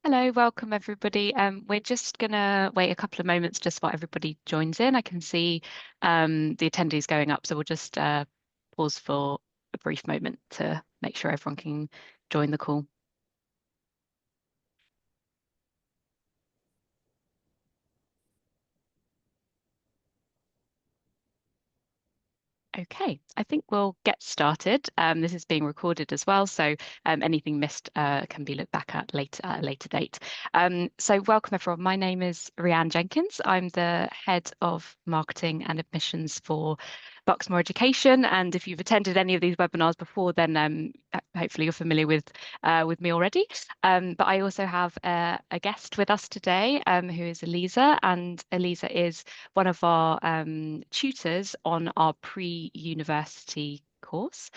Hello, welcome everybody. We're just gonna wait a couple of moments just while everybody joins in. I can see the attendees going up, so we'll just pause for a brief moment to make sure everyone can join the call. Okay, I think we'll get started. This is being recorded as well, so anything missed can be looked back at at a later date. So welcome everyone. My name is Rhian Jenkins. I'm the head of marketing and admissions for Bucksmore Education. And if you've attended any of these webinars before, then hopefully you're familiar with me already. But I also have a guest with us today who is Elisa, and Elisa is one of our tutors on our pre-university course,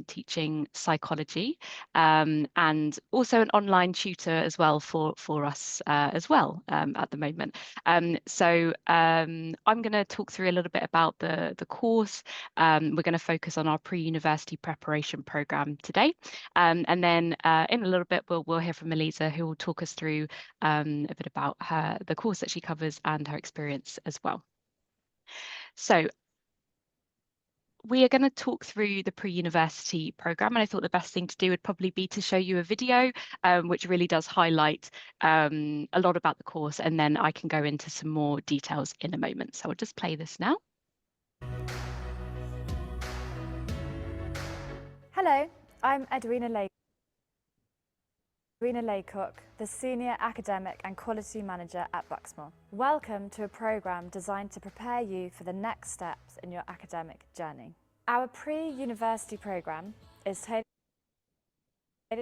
teaching psychology, and also an online tutor as well for us as well at the moment. I'm going to talk through a little bit about the course. We're going to focus on our pre-university preparation program today, and then in a little bit we'll hear from Elisa, who will talk us through a bit about the course that she covers and her experience as well. So we are going to talk through the pre-university program, and I thought the best thing to do would probably be to show you a video which really does highlight a lot about the course, and then I can go into some more details in a moment. So I'll just play this now. Hello, I'm Edwina Laycock, the Senior Academic and Quality Manager at Bucksmore. Welcome to a programme designed to prepare you for the next steps in your academic journey. Our pre-university programme is tailored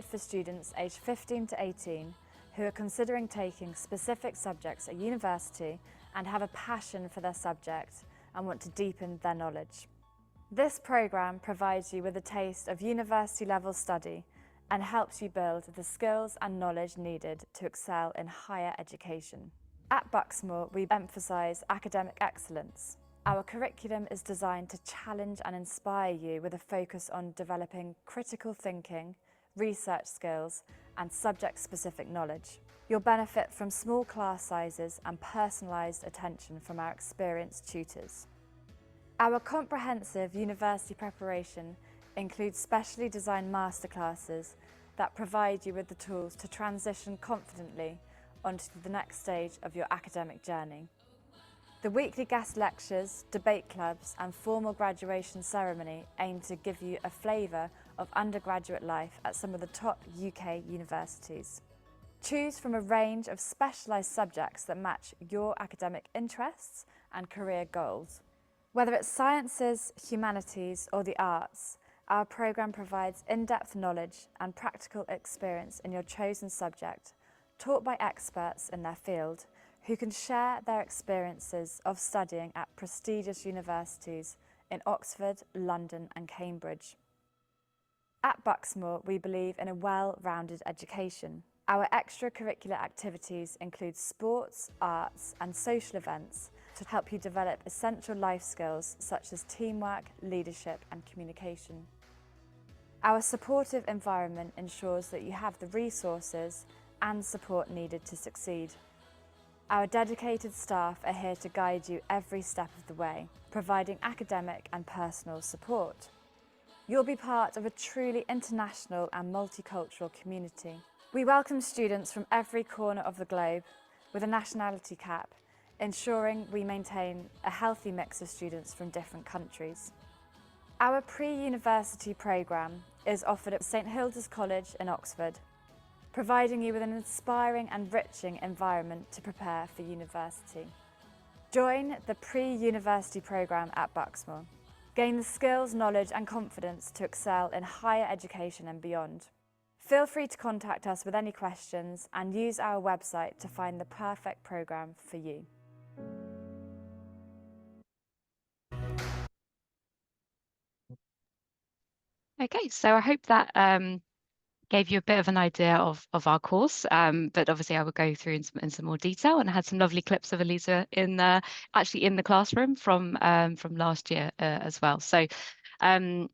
for students aged 15 to 18 who are considering taking specific subjects at university and have a passion for their subject and want to deepen their knowledge. This programme provides you with a taste of university-level study and helps you build the skills and knowledge needed to excel in higher education. At Bucksmore, we emphasise academic excellence. Our curriculum is designed to challenge and inspire you with a focus on developing critical thinking, research skills, and subject-specific knowledge. You'll benefit from small class sizes and personalised attention from our experienced tutors. Our comprehensive university preparation includes specially designed masterclasses that provide you with the tools to transition confidently onto the next stage of your academic journey. The weekly guest lectures, debate clubs, and formal graduation ceremony aim to give you a flavour of undergraduate life at some of the top UK universities. Choose from a range of specialised subjects that match your academic interests and career goals. Whether it's sciences, humanities, or the arts, our programme provides in-depth knowledge and practical experience in your chosen subject, taught by experts in their field, who can share their experiences of studying at prestigious universities in Oxford, London, and Cambridge. At Bucksmore, we believe in a well-rounded education. Our extracurricular activities include sports, arts, and social events to help you develop essential life skills such as teamwork, leadership, and communication. Our supportive environment ensures that you have the resources and support needed to succeed. Our dedicated staff are here to guide you every step of the way, providing academic and personal support. You'll be part of a truly international and multicultural community. We welcome students from every corner of the globe with a nationality cap, ensuring we maintain a healthy mix of students from different countries. Our pre-university programme is offered at St Hilda's College in Oxford, providing you with an inspiring and enriching environment to prepare for university. Join the pre-university programme at Bucksmore. Gain the skills, knowledge and confidence to excel in higher education and beyond. Feel free to contact us with any questions and use our website to find the perfect programme for you. Okay, so I hope that gave you a bit of an idea of our course, but obviously I will go through in some more detail, and I had some lovely clips of Elisa actually in the classroom from last year as well. So as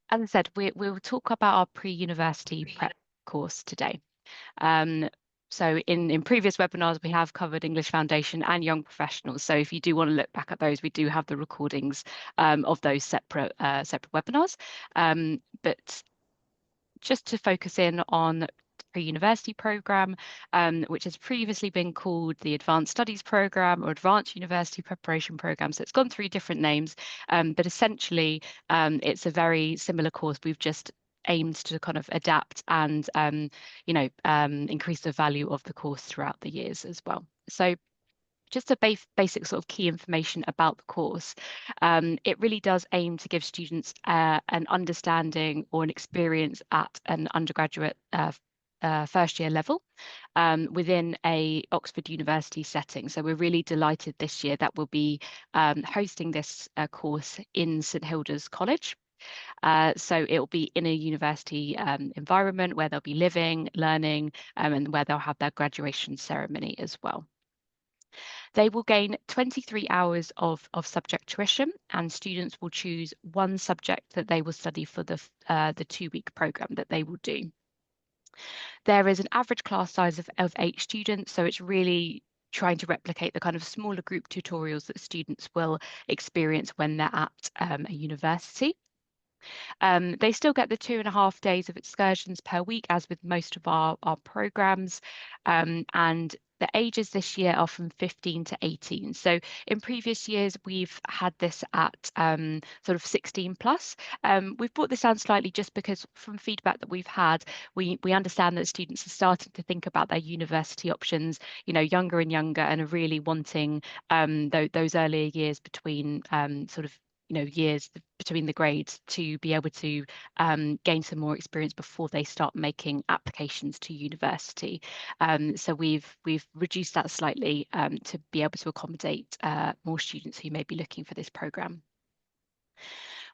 I said, we'll talk about our pre-university prep course today. So in previous webinars, we have covered English Foundation and Young Professionals. So if you do want to look back at those, we do have the recordings of those separate webinars. But just to focus in on pre-university program, which has previously been called the Advanced Studies Program or Advanced University Preparation Program. So it's gone through different names, but essentially it's a very similar course. We've just aimed to kind of adapt and increase the value of the course throughout the years as well. So just a basic sort of key information about the course. It really does aim to give students an understanding or an experience at an undergraduate first year level within a Oxford University setting. So we're really delighted this year that we'll be hosting this course in St Hilda's College. So it will be in a university environment where they'll be living, learning, and where they'll have their graduation ceremony as well. They will gain 23 hours of subject tuition, and students will choose one subject that they will study for the 2-week program that they will do. There is an average class size of 8 students, so it's really trying to replicate the kind of smaller group tutorials that students will experience when they're at a university. They still get the 2.5 days of excursions per week, as with most of our programs, and the ages this year are from 15 to 18. So in previous years, we've had this at sort of 16 plus. We've brought this down slightly just because from feedback that we've had, we understand that students are starting to think about their university options, younger and younger, and are really wanting those earlier years between years between the grades to be able to gain some more experience before they start making applications to university. So we've reduced that slightly to be able to accommodate more students who may be looking for this programme.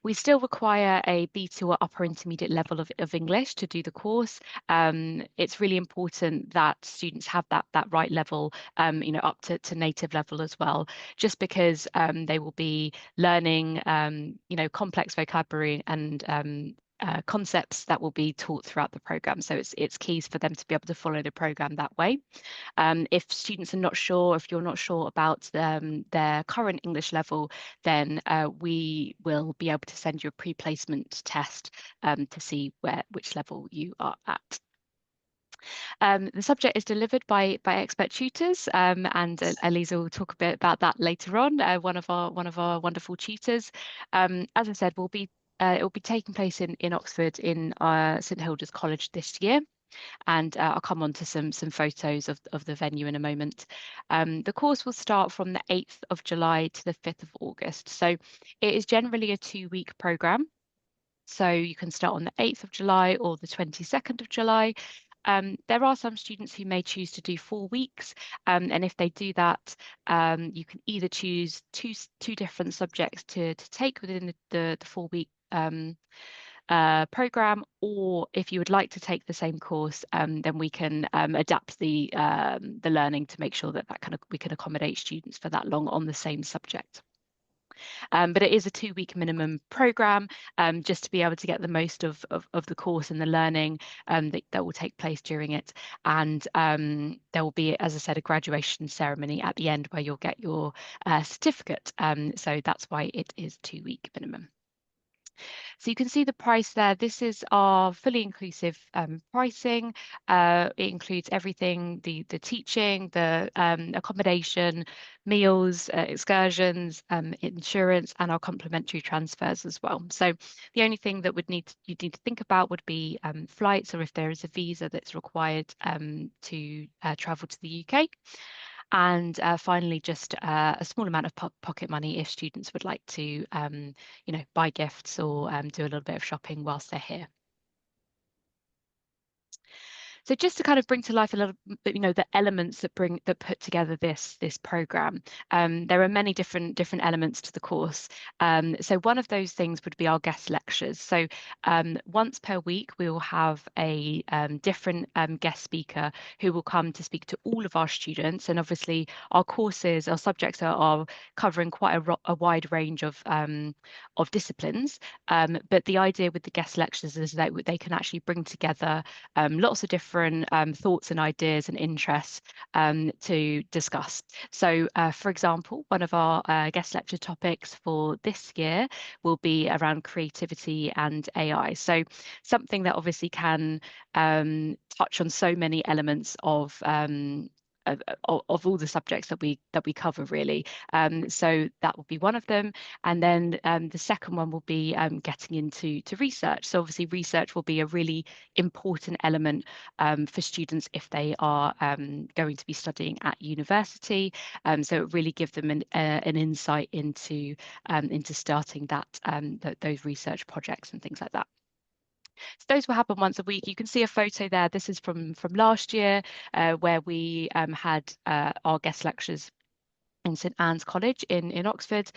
We still require a B2 or upper intermediate level of English to do the course. It's really important that students have that right level, up to native level as well, just because they will be learning, complex vocabulary and concepts that will be taught throughout the program. So it's key for them to be able to follow the program that way. If students are not sure, if you're not sure about their current English level, then we will be able to send you a pre-placement test to see which level you are at. The subject is delivered by expert tutors, and Elisa will talk a bit about that later on. One of our wonderful tutors. As I said, it will be taking place in Oxford in St Hilda's College this year. And I'll come on to some photos of the venue in a moment. The course will start from the 8th of July to the 5th of August. So it is generally a 2-week programme. So you can start on the 8th of July or the 22nd of July. There are some students who may choose to do 4 weeks, and if they do that, you can either choose two different subjects to take within the 4-week program, or if you would like to take the same course, then we can adapt the learning to make sure that we can accommodate students for that long on the same subject. But it is a 2-week minimum program, just to be able to get the most of the course and the learning that will take place during it. And there will be, as I said, a graduation ceremony at the end where you'll get your certificate. So that's why it is 2-week minimum. So you can see the price there. This is our fully inclusive pricing. It includes everything, the teaching, the accommodation, meals, excursions, insurance, and our complimentary transfers as well. So the only thing that you'd need to think about would be flights, or if there is a visa that's required to travel to the UK. And finally, just a small amount of pocket money if students would like to, buy gifts or do a little bit of shopping whilst they're here. So just to kind of bring to life a little, the elements that put together this program. There are many different elements to the course. So one of those things would be our guest lectures. So once per week, we will have a different guest speaker who will come to speak to all of our students. And obviously, our subjects are covering quite a wide range of disciplines. But the idea with the guest lectures is that they can actually bring together lots of different different thoughts and ideas and interests to discuss. So, for example, one of our guest lecture topics for this year will be around creativity and AI. So, something that obviously can touch on so many elements of all the subjects that we cover, really. So that will be one of them. And then the second one will be getting into research. So obviously research will be a really important element for students if they are going to be studying at university. So it really gives them an insight into starting those research projects and things like that. So those will happen once a week. You can see a photo there. This is from last year, where we had our guest lectures in St Anne's College in Oxford.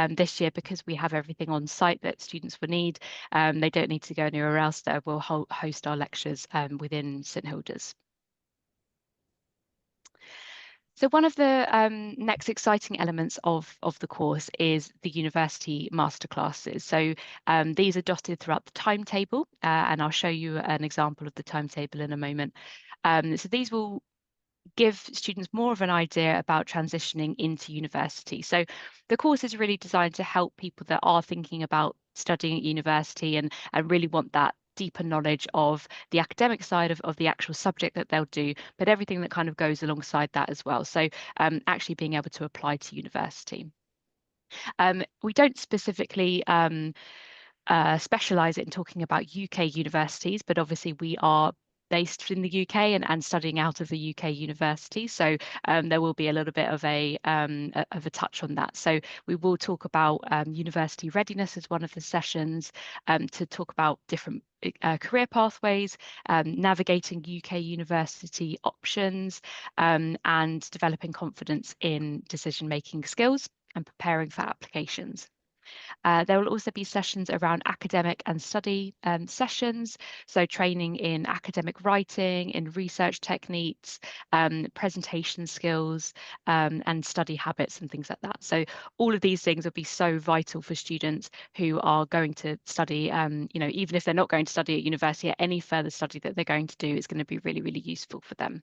This year, because we have everything on site that students will need, they don't need to go anywhere else. We'll host our lectures within St Hilda's. So one of the next exciting elements of the course is the university masterclasses. So these are dotted throughout the timetable, and I'll show you an example of the timetable in a moment. So these will give students more of an idea about transitioning into university. So the course is really designed to help people that are thinking about studying at university and really want that deeper knowledge of the academic side of the actual subject that they'll do, but everything that kind of goes alongside that as well. So actually being able to apply to university. We don't specifically specialise in talking about UK universities, but obviously we are based in the UK and studying out of the UK university. So there will be a little bit of a touch on that. So we will talk about university readiness as one of the sessions, to talk about different career pathways, navigating UK university options, and developing confidence in decision-making skills and preparing for applications. There will also be sessions around academic and study sessions, so training in academic writing, in research techniques, presentation skills, and study habits and things like that. So all of these things will be so vital for students who are going to study, even if they're not going to study at university, any further study that they're going to do is going to be really, really useful for them.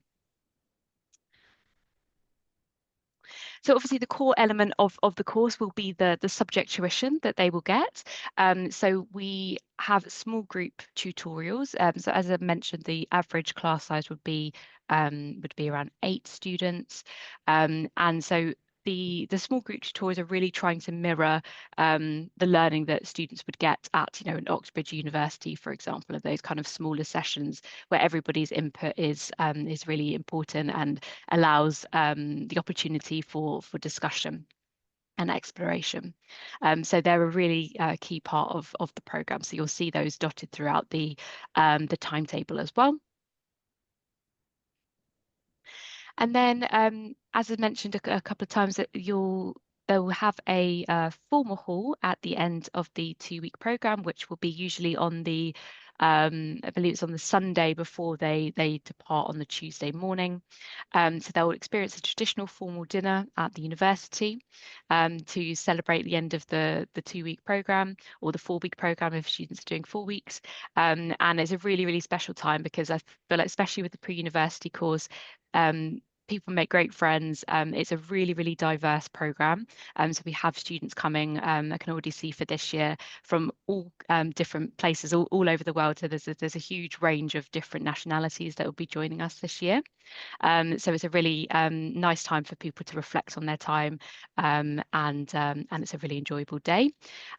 So obviously the core element of the course will be the subject tuition that they will get. So we have small group tutorials. So as I mentioned, the average class size would be around 8 students. And so the small group tutorials are really trying to mirror the learning that students would get at, an Oxbridge University, for example, of those kind of smaller sessions where everybody's input is really important and allows the opportunity for discussion and exploration. So they're a really key part of the programme. So you'll see those dotted throughout the timetable as well. And then, as I mentioned a couple of times, that they'll have a formal hall at the end of the 2-week programme, which will be usually on the I believe it's on the Sunday before they depart on the Tuesday morning. So they'll experience a traditional formal dinner at the university to celebrate the end of the 2-week programme, or the 4-week programme if students are doing 4 weeks. And it's a really, really special time because I feel like, especially with the pre-university course, people make great friends. It's a really, really diverse programme. So we have students coming, I can already see for this year, from all different places all over the world. So there's a huge range of different nationalities that will be joining us this year. So it's a really nice time for people to reflect on their time, and it's a really enjoyable day.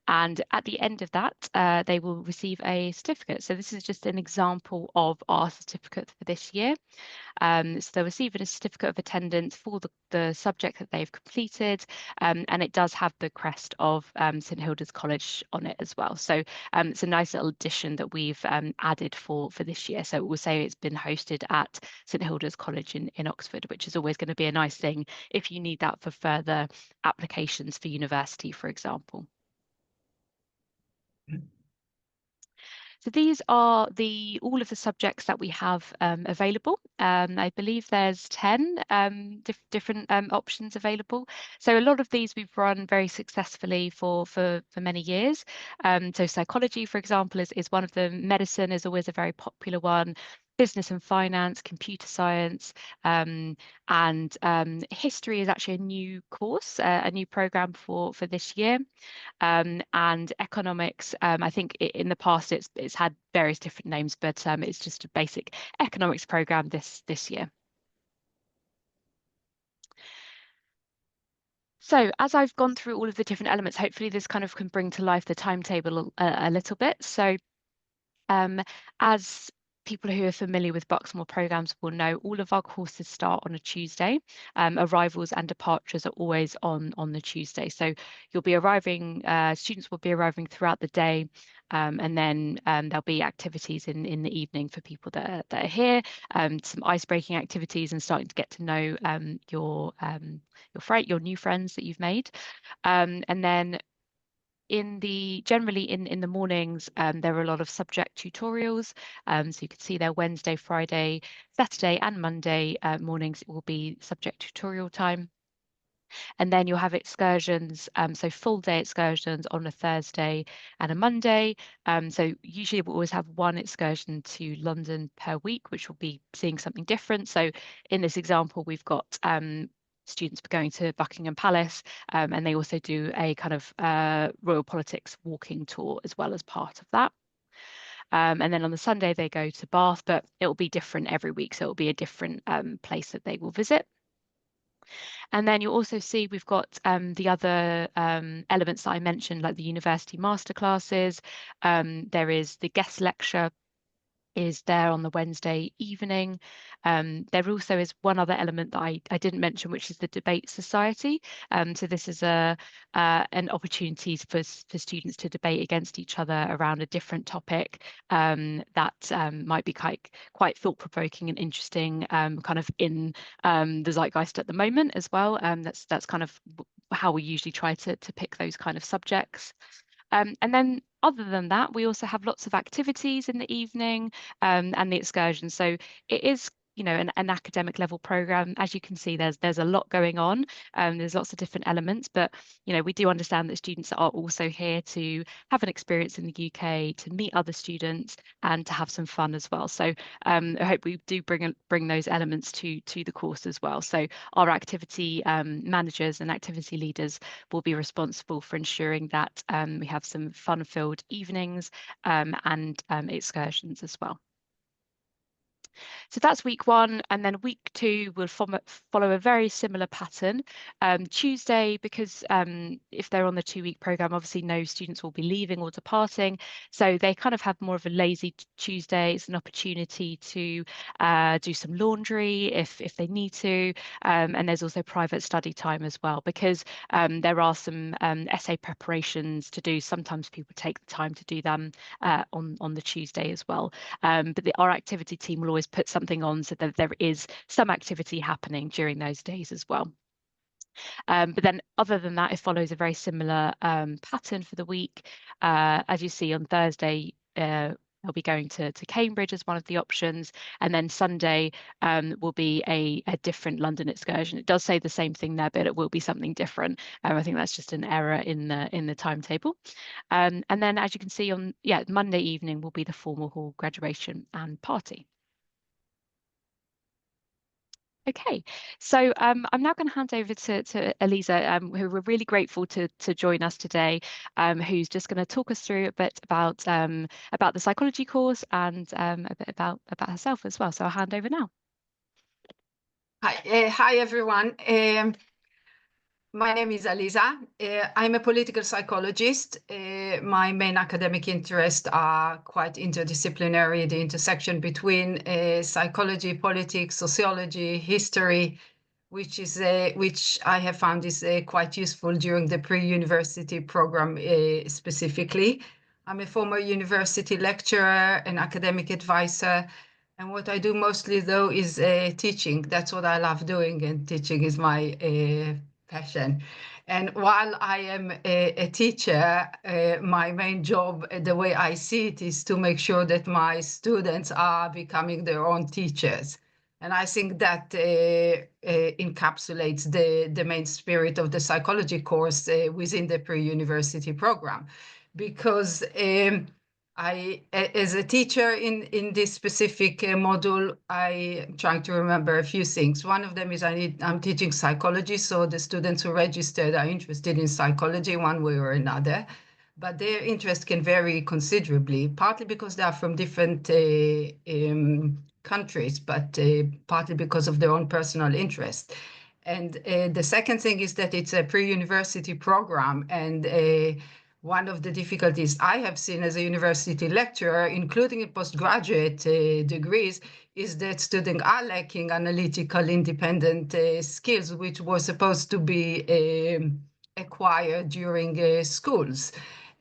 And at the end of that, they will receive a certificate. So this is just an example of our certificate for this year. So they'll receive a certificate of attendance for the subject that they've completed, and it does have the crest of St Hilda's College on it as well. So it's a nice little addition that we've added for this year. So we'll say it's been hosted at St Hilda's College in Oxford, which is always going to be a nice thing if you need that for further applications for university, for example. So these are all of the subjects that we have available. I believe there's 10 different options available. So a lot of these we've run very successfully for many years. So psychology, for example, is one of them. Medicine is always a very popular one. business and finance, computer science, and history is actually a new course, a new program for this year. And economics, I think in the past it's had various different names, but it's just a basic economics program this year. So as I've gone through all of the different elements, hopefully this kind of can bring to life the timetable a little bit. So as people who are familiar with Bucksmore programs will know, all of our courses start on a Tuesday. Arrivals and departures are always on the Tuesday. So you'll be arriving, students will be arriving throughout the day, and then there'll be activities in the evening for people that are here, some ice-breaking activities and starting to get to know your new friends that you've made. And then generally in the mornings, there are a lot of subject tutorials. So you can see there Wednesday, Friday, Saturday and Monday mornings, it will be subject tutorial time. And then you'll have excursions, so full day excursions on a Thursday and a Monday. So usually we'll always have one excursion to London per week, which will be seeing something different. So in this example, we've got students going to Buckingham Palace, and they also do a kind of royal politics walking tour as well as part of that. And then on the Sunday, they go to Bath, but it will be different every week. So it will be a different place that they will visit. And then you'll also see we've got the other elements that I mentioned, like the university masterclasses. There is the guest lecture is there on the Wednesday evening. There also is one other element that I didn't mention, which is the debate society. So this is an opportunity for students to debate against each other around a different topic that might be quite thought-provoking and interesting, kind of in the zeitgeist at the moment as well. That's kind of how we usually try to pick those kind of subjects. And then other than that, we also have lots of activities in the evening and the excursions. So it is, you know, an academic level program. As you can see, there's a lot going on. There's lots of different elements, but you know, we do understand that students are also here to have an experience in the UK, to meet other students, and to have some fun as well. So I hope we do bring those elements to the course as well. So our activity managers and activity leaders will be responsible for ensuring that we have some fun-filled evenings and excursions as well. So that's week one, and then week two will follow a very similar pattern. Tuesday, because if they're on the 2-week program, obviously no students will be leaving or departing, so they kind of have more of a lazy Tuesday. It's an opportunity to do some laundry if they need to, and there's also private study time as well, because there are some essay preparations to do. Sometimes people take the time to do them on the Tuesday as well, but our activity team will always put something on so that there is some activity happening during those days as well. But then other than that, it follows a very similar pattern for the week. As you see on Thursday, I'll be going to Cambridge as one of the options, and then Sunday will be a different London excursion. It does say the same thing there, but it will be something different. I think that's just an error in the timetable. And then, as you can see on Monday evening will be the formal hall graduation and party. Okay, so I'm now going to hand over to Eliza, who we're really grateful to join us today, who's just going to talk us through a bit about the psychology course and a bit about herself as well. So I'll hand over now. Hi everyone. My name is Eliza. I'm a political psychologist. My main academic interests are quite interdisciplinary, the intersection between psychology, politics, sociology, history, which I have found is quite useful during the pre-university program specifically. I'm a former university lecturer, an academic advisor, and what I do mostly though is teaching. That's what I love doing, and teaching is my passion. And while I am a teacher, my main job, the way I see it, is to make sure that my students are becoming their own teachers. And I think that encapsulates the main spirit of the psychology course within the pre-university program. Because As a teacher in this specific module, I'm trying to remember a few things. One of them is I'm teaching psychology, so the students who registered are interested in psychology one way or another, but their interest can vary considerably, partly because they are from different countries, but partly because of their own personal interest. And the second thing is that it's a pre-university program, and one of the difficulties I have seen as a university lecturer, including in postgraduate degrees, is that students are lacking analytical independent skills, which were supposed to be acquired during schools.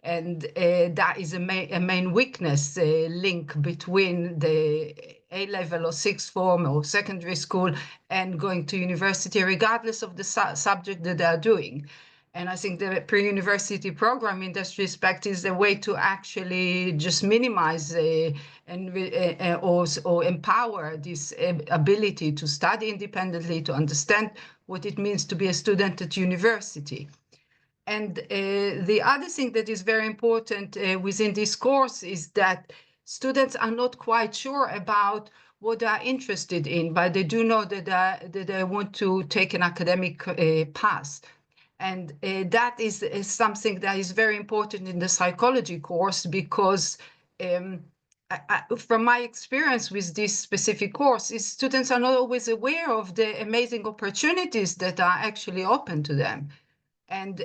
And that is a main weakness link between the A-level or sixth form or secondary school and going to university, regardless of the subject that they are doing. And I think the pre-university program in this respect is a way to actually just minimize or empower this ability to study independently, to understand what it means to be a student at university. And the other thing that is very important within this course is that students are not quite sure about what they are interested in, but they do know that they want to take an academic path. And that is something that is very important in the psychology course, because from my experience with this specific course, is students are not always aware of the amazing opportunities that are actually open to them. And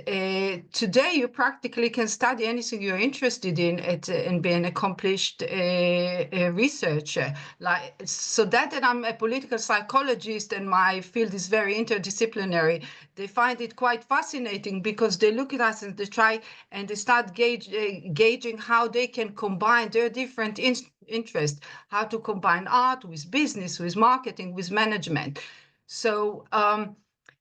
today you practically can study anything you're interested in and be an accomplished researcher. So that I'm a political psychologist and my field is very interdisciplinary, they find it quite fascinating, because they look at us and they try and they start gauging how they can combine their different interests, how to combine art with business, with marketing, with management. So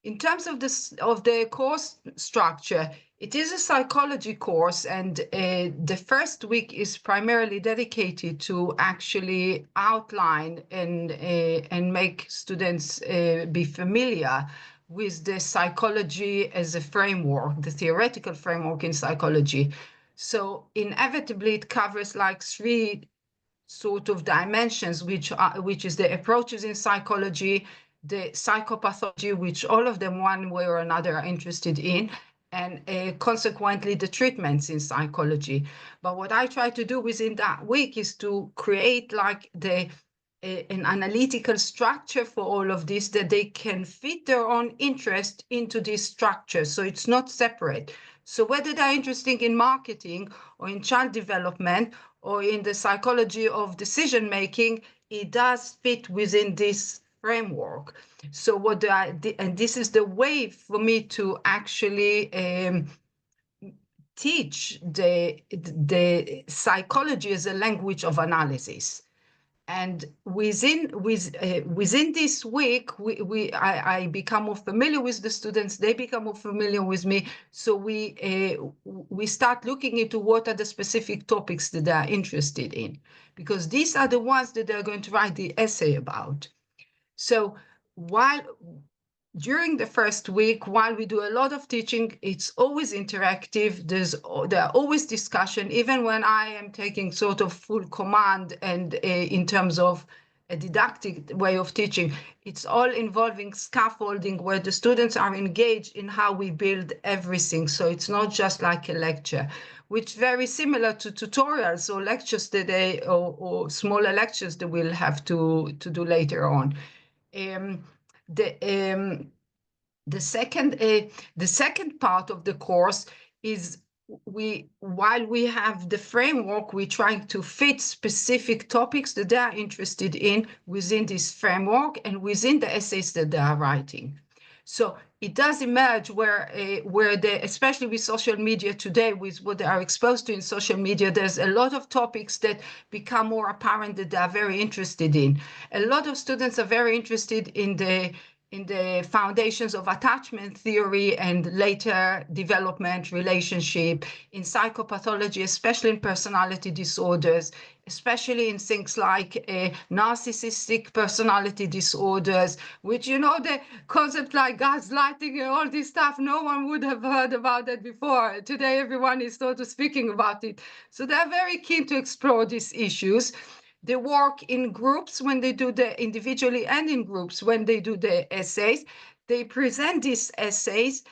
in terms of the course structure, it is a psychology course, and the first week is primarily dedicated to actually outline and make students be familiar with the psychology as a framework, the theoretical framework in psychology. So inevitably, it covers like three sort of dimensions, which is the approaches in psychology, the psychopathology, which all of them one way or another are interested in, and consequently the treatments in psychology. But what I try to do within that week is to create like an analytical structure for all of this, that they can fit their own interest into this structure, so it's not separate. So whether they're interested in marketing or in child development or in the psychology of decision making, it does fit within this framework. So and this is the way for me to actually teach the psychology as a language of analysis. And within this week, I become more familiar with the students. They become more familiar with me. So we start looking into what are the specific topics that they are interested in, because these are the ones that they're going to write the essay about. So during the first week, while we do a lot of teaching, it's always interactive. There are always discussion, even when I am taking sort of full command and in terms of a didactic way of teaching. It's all involving scaffolding, where the students are engaged in how we build everything. So it's not just like a lecture, which is very similar to tutorials or lectures that or smaller lectures that we'll have to do later on. The second part of the course is while we have the framework, we're trying to fit specific topics that they are interested in within this framework and within the essays that they are writing. So it does emerge where especially with social media today, with what they are exposed to in social media, there's a lot of topics that become more apparent that they are very interested in. A lot of students are very interested in the foundations of attachment theory and later development, relationship, in psychopathology, especially in personality disorders, especially in things like narcissistic personality disorders, which, you know, the concept like gaslighting and all this stuff, no one would have heard about that before. Today, everyone is sort of speaking about it. So they're very keen to explore these issues. They work in groups when they do the individually and in groups when they do the essays. They present these essays.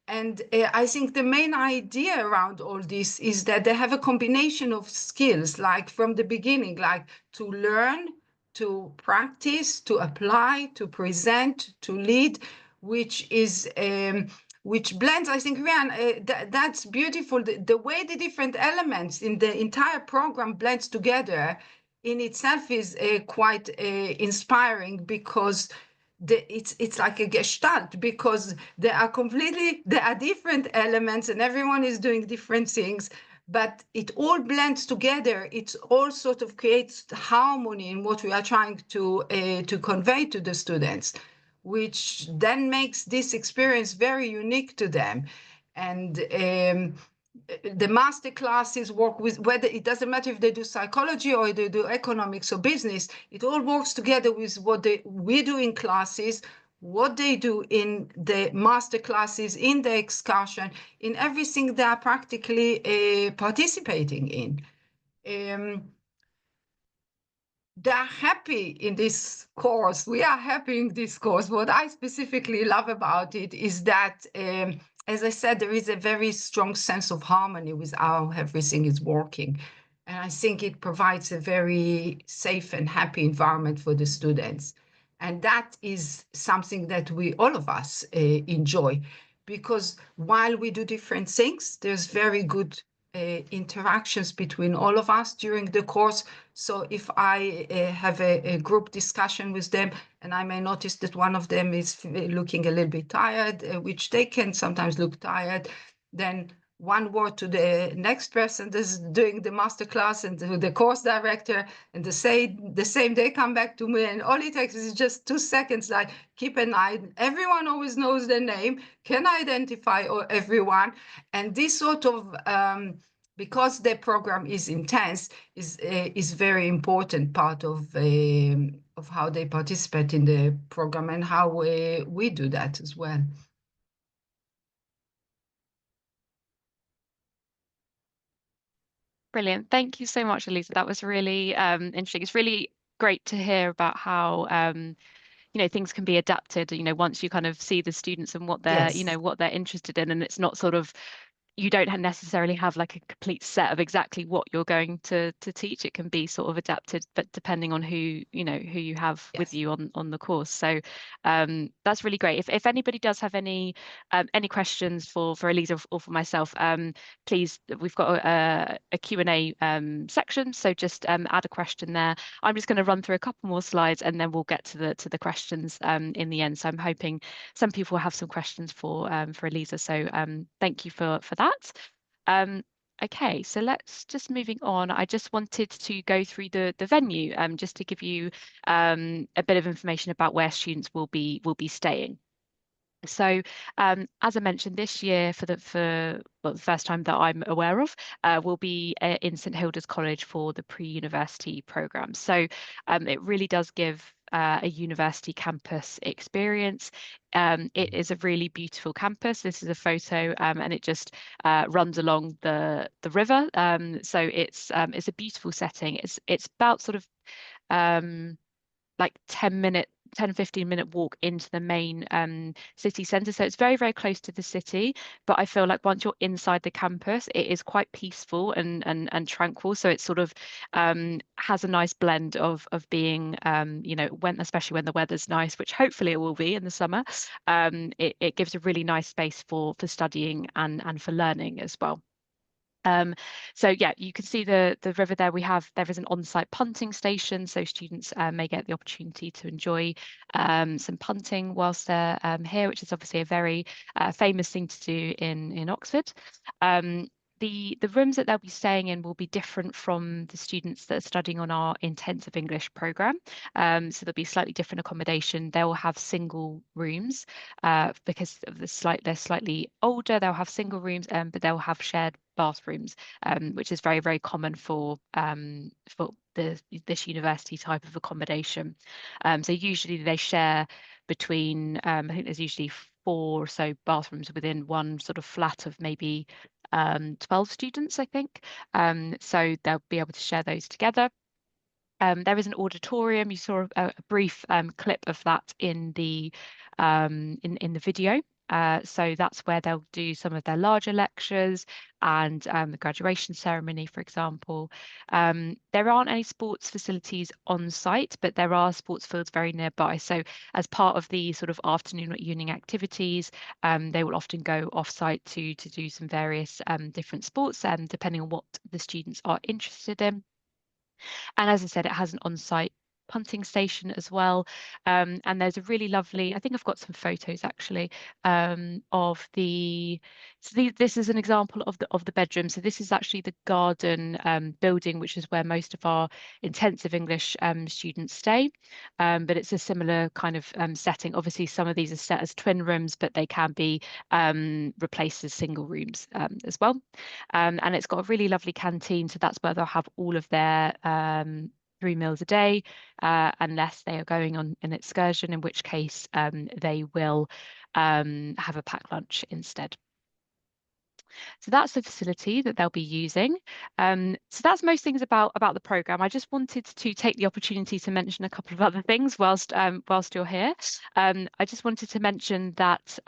And I think the main idea around all this is that they have a combination of skills, like from the beginning, like to learn, to practice, to apply, to present, to lead, which blends, I think, Rhian, that's beautiful. The way the different elements in the entire program blends together in itself is quite inspiring, because it's like a gestalt, because there are different elements and everyone is doing different things, but it all blends together. It all sort of creates harmony in what we are trying to convey to the students, which then makes this experience very unique to them. And the master classes work with, whether it doesn't matter if they do psychology or they do economics or business, it all works together with what we do in classes, what they do in the master classes, in the excursion, in everything they are practically participating in. They're happy in this course. We are happy in this course. What I specifically love about it is that, as I said, there is a very strong sense of harmony with how everything is working. And I think it provides a very safe and happy environment for the students. And that is something that all of us enjoy, because while we do different things, there's very good interactions between all of us during the course. So if I have a group discussion with them, and I may notice that one of them is looking a little bit tired, which they can sometimes look tired, then one word to the next person that's doing the master class and to the course director, and the same they come back to me, and all it takes is just 2 seconds, like keep an eye. Everyone always knows their name, can identify everyone, and this sort of because the program is intense, is very important part of how they participate in the program and how we do that as well. Brilliant. Thank you so much, Elisa. That was really interesting. It's really great to hear about how things can be adapted, once you kind of see the students and what they're, Yes. what they're interested in, and it's not sort of, you don't necessarily have like a complete set of exactly what you're going to teach. It can be sort of adapted, but depending on who you have with you on the course. So that's really great. If anybody does have any questions for Elisa or for myself, please, we've got a Q&A section, so just add a question there. I'm just going to run through a couple more slides and then we'll get to the questions in the end. So I'm hoping some people will have some questions for Elisa. So thank you for that. Okay, so let's just moving on. I just wanted to go through the venue just to give you a bit of information about where students will be staying. So as I mentioned, this year for the first time that I'm aware of, will be in St Hilda's College for the pre-university programme. So it really does give a university campus experience. It is a really beautiful campus. This is a photo, and it just runs along the river. So it's a beautiful setting. It's about sort of like 10-15 minute walk into the main city centre. So it's very, very close to the city. But I feel like once you're inside the campus, it is quite peaceful and tranquil. So it sort of has a nice blend of being, especially when the weather's nice, which hopefully it will be in the summer. It gives a really nice space for studying and for learning as well. So yeah, you can see the river there. There is an on-site punting station, so students may get the opportunity to enjoy some punting whilst they're here, which is obviously a very famous thing to do in Oxford. The rooms that they'll be staying in will be different from the students that are studying on our intensive English programme. So there'll be slightly different accommodation. They will have single rooms because of they're slightly older. They'll have single rooms, but they'll have shared bathrooms, which is very, very common for this university type of accommodation. So usually they share between, I think there's usually 4 or so bathrooms within one sort of flat of maybe 12 students, I think. So they'll be able to share those together. There is an auditorium. You saw a brief clip of that in the video. So that's where they'll do some of their larger lectures and the graduation ceremony, for example. There aren't any sports facilities on site, but there are sports fields very nearby. So as part of the sort of afternoon or evening activities, they will often go off site to do some various different sports, depending on what the students are interested in. And as I said, it has an on-site punting station as well. And there's a really lovely, I think I've got some photos actually of this is an example of the bedroom. So this is actually the garden building, which is where most of our intensive English students stay. But it's a similar kind of setting. Obviously, some of these are set as twin rooms, but they can be replaced as single rooms as well. And it's got a really lovely canteen. So that's where they'll have all of their 3 meals a day, unless they are going on an excursion, in which case they will have a packed lunch instead. So that's the facility that they'll be using. So that's most things about the programme. I just wanted to take the opportunity to mention a couple of other things whilst you're here. I just wanted to mention that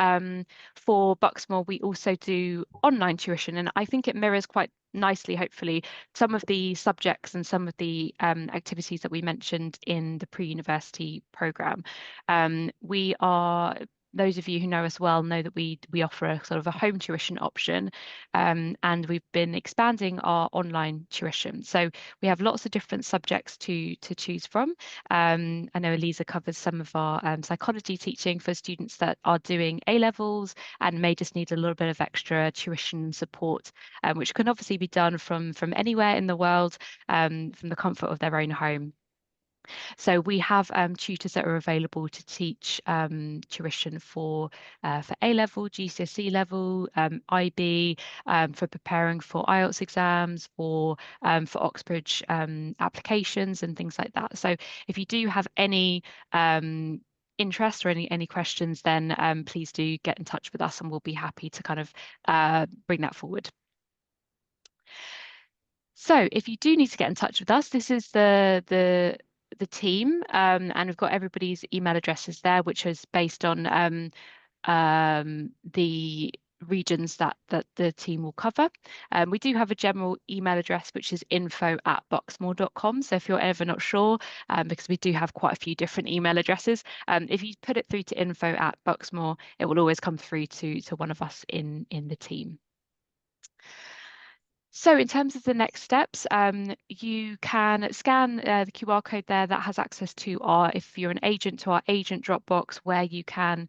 for Bucksmore, we also do online tuition, and I think it mirrors quite nicely, hopefully, some of the subjects and some of the activities that we mentioned in the pre-university programme. Those of you who know us well know that we offer a sort of a home tuition option, and we've been expanding our online tuition. So we have lots of different subjects to choose from. I know Elisa covers some of our psychology teaching for students that are doing A-levels and may just need a little bit of extra tuition support, which can obviously be done from anywhere in the world, from the comfort of their own home. So we have tutors that are available to teach tuition for A-level, GCSE level, IB, for preparing for IELTS exams, or for Oxbridge applications and things like that. So if you do have any interest or any questions, then please do get in touch with us and we'll be happy to kind of bring that forward. So if you do need to get in touch with us, this is the team, and we've got everybody's email addresses there, which is based on the regions that the team will cover. We do have a general email address, which is info@bucksmore.com. So if you're ever not sure, because we do have quite a few different email addresses, if you put it through to info@bucksmore, it will always come through to one of us in the team. So in terms of the next steps, you can scan the QR code there that has access to if you're an agent, to our agent Dropbox, where you can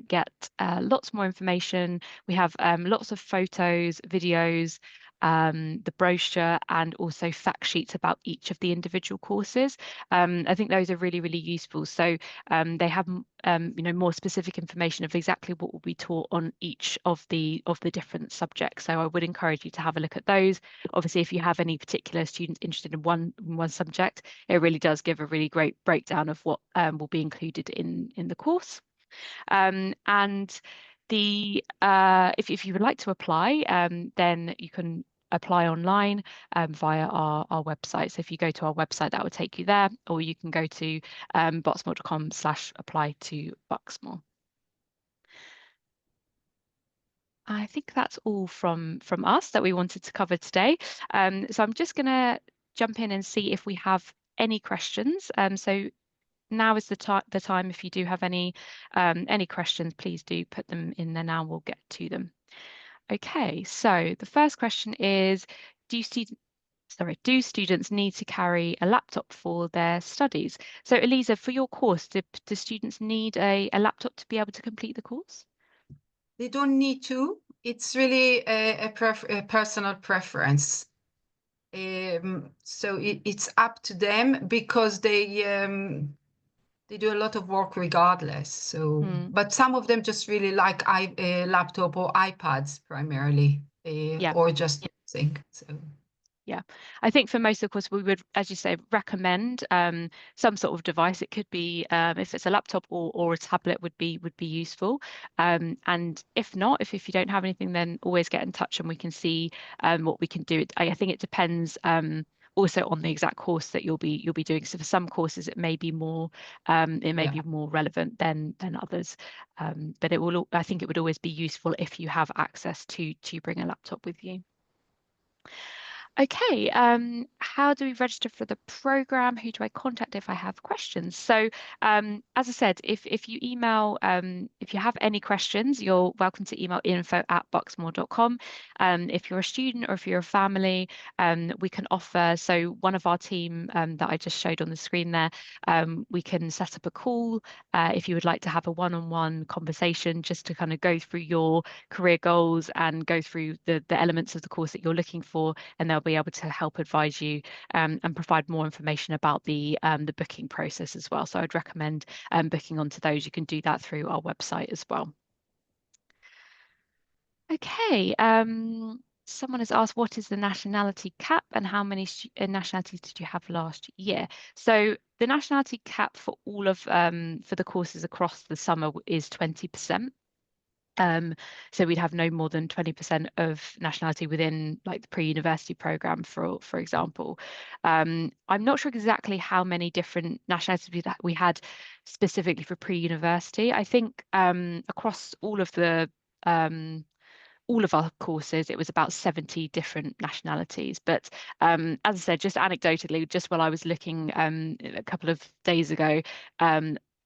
get lots more information. We have lots of photos, videos, the brochure, and also fact sheets about each of the individual courses. I think those are really, really useful. So they have more specific information of exactly what will be taught on each of the different subjects. So I would encourage you to have a look at those. Obviously, if you have any particular students interested in one subject, it really does give a really great breakdown of what will be included in the course. And if you would like to apply, then you can apply online via our website. So if you go to our website, that will take you there, or you can go to bucksmore.com/apply to Bucksmore. I think that's all from us that we wanted to cover today. So I'm just going to jump in and see if we have any questions. So now is the time. If you do have any questions, please do put them in there now. We'll get to them. Okay, so the first question is, do students need to carry a laptop for their studies? So Elisa, for your course, do students need a laptop to be able to complete the course? They don't need to. It's really a personal preference. So it's up to them, because they do a lot of work regardless. So, but some of them just really like laptop or iPads primarily, or just using. So Yeah, I think for most of the course we would, as you say, recommend some sort of device. It could be if it's a laptop or a tablet would be useful. And if not, if you don't have anything, then always get in touch and we can see what we can do. I think it depends also on the exact course that you'll be doing. So for some courses it may be more Yeah. relevant than others. But it will, I think it would always be useful if you have access to bring a laptop with you. Okay, how do we register for the program? Who do I contact if I have questions? So, as I said, if you email, if you have any questions, you're welcome to email info@bucksmore.com. If you're a student or if you're a family, we can offer, so one of our team that I just showed on the screen there, we can set up a call if you would like to have a one-on-one conversation just to kind of go through your career goals and go through the elements of the course that you're looking for, and they'll be able to help advise you and provide more information about the booking process as well. So I'd recommend booking onto those. You can do that through our website as well. Okay, someone has asked, what is the nationality cap and how many nationalities did you have last year? So the nationality cap for all of for the courses across the summer is 20%. So we'd have no more than 20% of nationality within like the pre-university program, for example. I'm not sure exactly how many different nationalities we had specifically for pre-university. I think across all of our courses, it was about 70 different nationalities. But as I said, just anecdotally, just while I was looking a couple of days ago,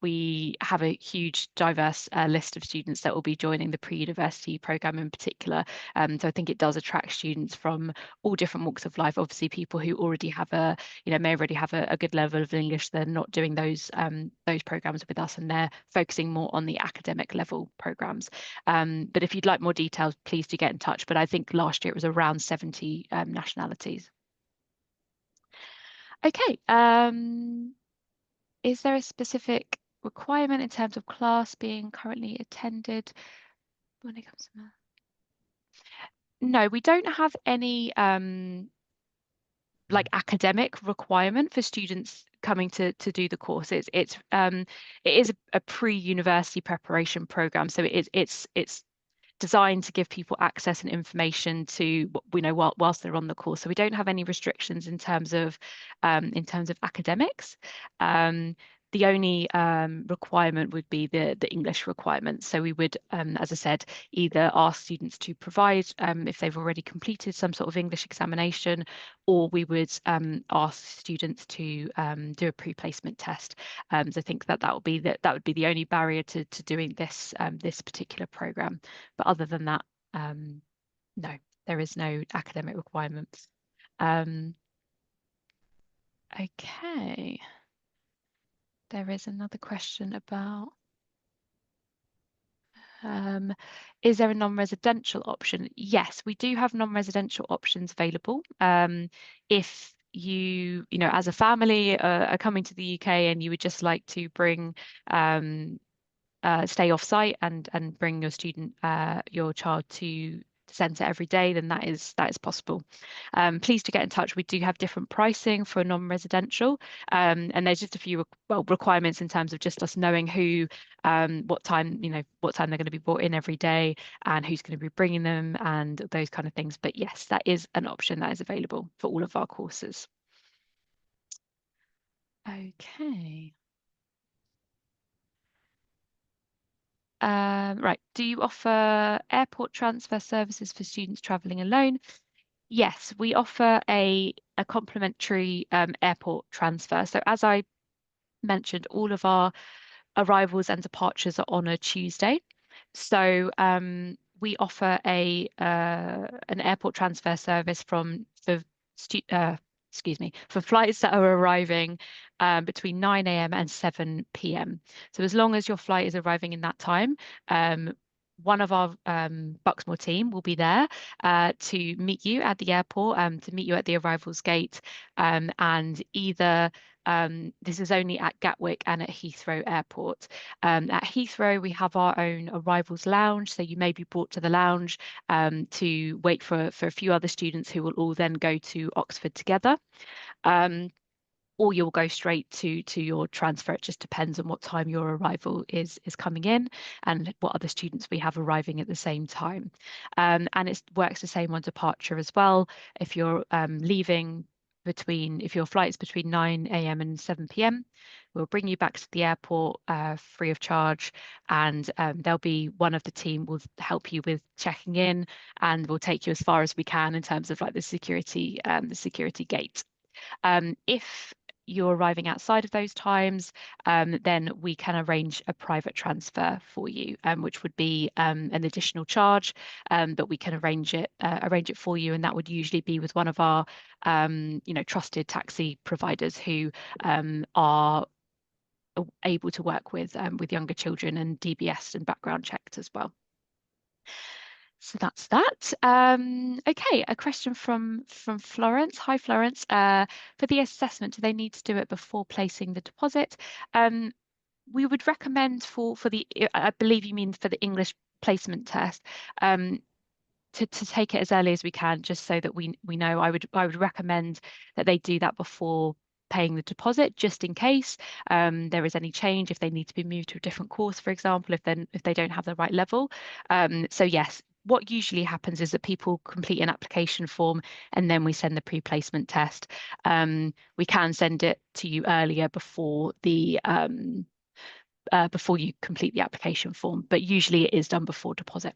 we have a huge diverse list of students that will be joining the pre-university program in particular. So I think it does attract students from all different walks of life. Obviously, people who already have may already have a good level of English. They're not doing those programs with us, and they're focusing more on the academic level programs. But if you'd like more details, please do get in touch. But I think last year it was around 70 nationalities. Okay. Is there a specific requirement in terms of class being currently attended when it comes to math? No, we don't have any like academic requirement for students coming to do the course. It is a pre-university preparation program, so it's designed to give people access and information to what we know whilst they're on the course. So we don't have any restrictions in terms of academics. The only requirement would be the English requirement. So we would, as I said, either ask students to provide if they've already completed some sort of English examination, or we would ask students to do a pre-placement test. So I think that would be the only barrier to doing this particular program. But other than that, no, there is no academic requirements. Okay. There is another question about is there a non-residential option? Yes, we do have non-residential options available. If you as a family are coming to the UK and you would just like to bring stay off site and bring your child to the centre every day, then that is possible. Please do get in touch. We do have different pricing for non-residential, and there's just a few requirements in terms of just us knowing what time they're going to be brought in every day and who's going to be bringing them and those kind of things. But yes, that is an option that is available for all of our courses. Okay. Right. Do you offer airport transfer services for students traveling alone? Yes, we offer a complimentary airport transfer. So as I mentioned, all of our arrivals and departures are on a Tuesday. So we offer an airport transfer service for flights that are arriving between 9 a.m. and 7 p.m. So as long as your flight is arriving in that time, one of our Bucksmore team will be there to meet you at the airport, to meet you at the arrivals gate, and either this is only at Gatwick and at Heathrow Airport. At Heathrow, we have our own arrivals lounge, so you may be brought to the lounge to wait for a few other students who will all then go to Oxford together. Or you'll go straight to your transfer. It just depends on what time your arrival is coming in and what other students we have arriving at the same time. And it works the same on departure as well. If you're leaving if your flight is between 9 a.m. and 7 p.m., we'll bring you back to the airport free of charge, and there'll be one of the team will help you with checking in, and we'll take you as far as we can in terms of like the security gate. If you're arriving outside of those times, then we can arrange a private transfer for you, which would be an additional charge, but we can arrange it for you, and that would usually be with one of our trusted taxi providers who are able to work with younger children and DBS and background checked as well. So that's that. Okay, a question from Florence. Hi, Florence. For the assessment, do they need to do it before placing the deposit? We would recommend for the, I believe you mean for the English placement test, to take it as early as we can, just so that we know. I would recommend that they do that before paying the deposit, just in case there is any change, if they need to be moved to a different course, for example, if they don't have the right level. So yes, what usually happens is that people complete an application form and then we send the pre-placement test. We can send it to you earlier before before you complete the application form, but usually it is done before deposit.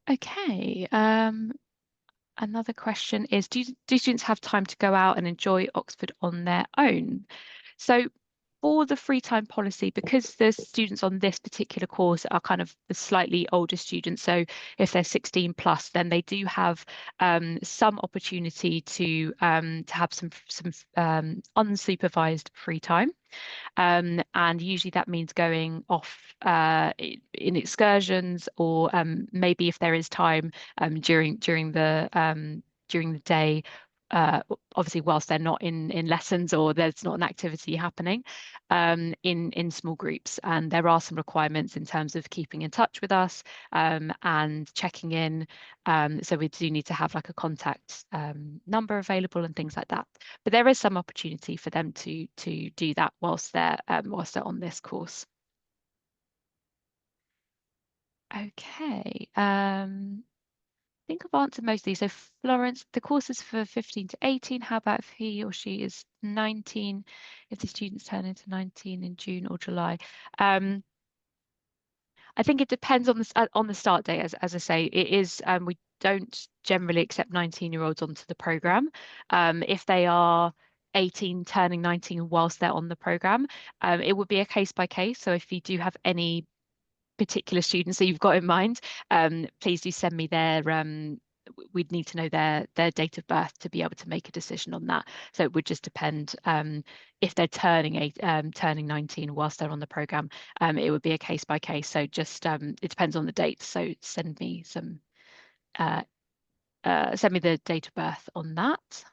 Okay. Another question is, do students have time to go out and enjoy Oxford on their own? So for the free time policy, because the students on this particular course are kind of the slightly older students, so if they're 16 plus, then they do have some opportunity to have some unsupervised free time. And usually that means going off in excursions, or maybe if there is time during the day, obviously whilst they're not in lessons or there's not an activity happening, in small groups. And there are some requirements in terms of keeping in touch with us and checking in. So we do need to have like a contact number available and things like that. But there is some opportunity for them to do that whilst they're on this course. Okay. I think I've answered most of these. So Florence, the course is for 15 to 18. How about if he or she is 19, if the students turn into 19 in June or July? I think it depends on the start date. As I say, it is we don't generally accept 19-year-olds onto the program. If they are 18 turning 19 whilst they're on the program, it would be a case by case. So if you do have any particular students that you've got in mind, please do send me their we'd need to know their date of birth to be able to make a decision on that. So it would just depend if they're turning 19 whilst they're on the program. It would be a case by case. So just it depends on the date. So send me the date of birth on that.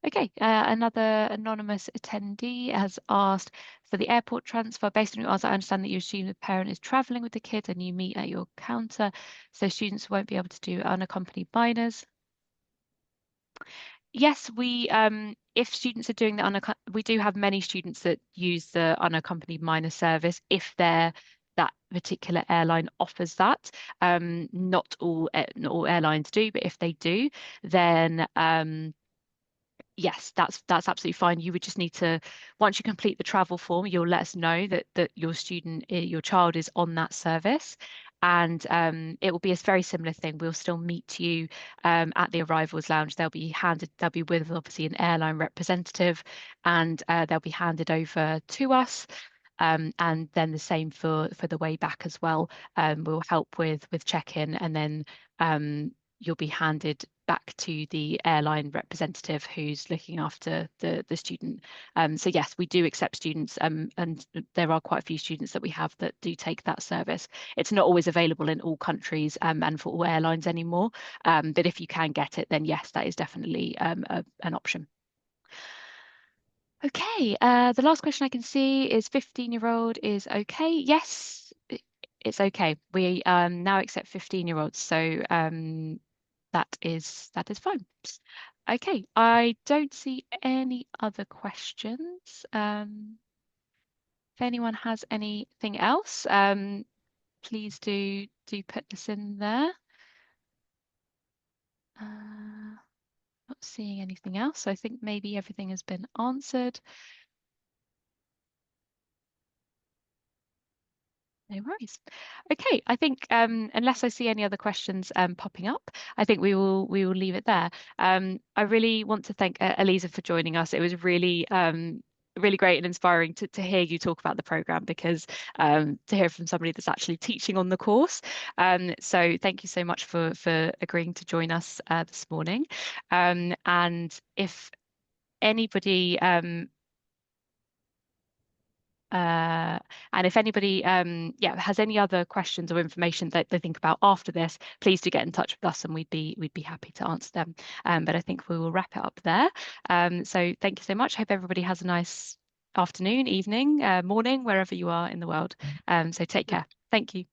Okay, another anonymous attendee has asked, for the airport transfer, based on your answer, I understand that you assume the parent is traveling with the kids and you meet at your counter, so students won't be able to do unaccompanied minors. Yes, if students are doing we do have many students that use the unaccompanied minor service if that particular airline offers that. Not all airlines do, but if they do, then yes, that's absolutely fine. You would just need to, once you complete the travel form, you'll let us know that your child is on that service. And it will be a very similar thing. We'll still meet you at the arrivals lounge. They'll be with obviously an airline representative, and they'll be handed over to us. And then the same for the way back as well. We'll help with check-in, and then you'll be handed back to the airline representative who's looking after the student. So yes, we do accept students, and there are quite a few students that we have that do take that service. It's not always available in all countries and for all airlines anymore, but if you can get it, then yes, that is definitely an option. Okay, the last question I can see is 15-year-old is okay. Yes, it's okay. We now accept 15-year-olds, so that is fine. Okay, I don't see any other questions. If anyone has anything else, please do put this in there. Not seeing anything else, so I think maybe everything has been answered. No worries. Okay, I think unless I see any other questions popping up, I think we will leave it there. I really want to thank Elisa for joining us. It was really really great and inspiring to hear you talk about the program, because to hear from somebody that's actually teaching on the course. So thank you so much for agreeing to join us this morning. And if anybody and if anybody has any other questions or information that they think about after this, please do get in touch with us and we'd be happy to answer them. But I think we will wrap it up there. So thank you so much. Hope everybody has a nice afternoon, evening, morning, wherever you are in the world. So take care. Thank you.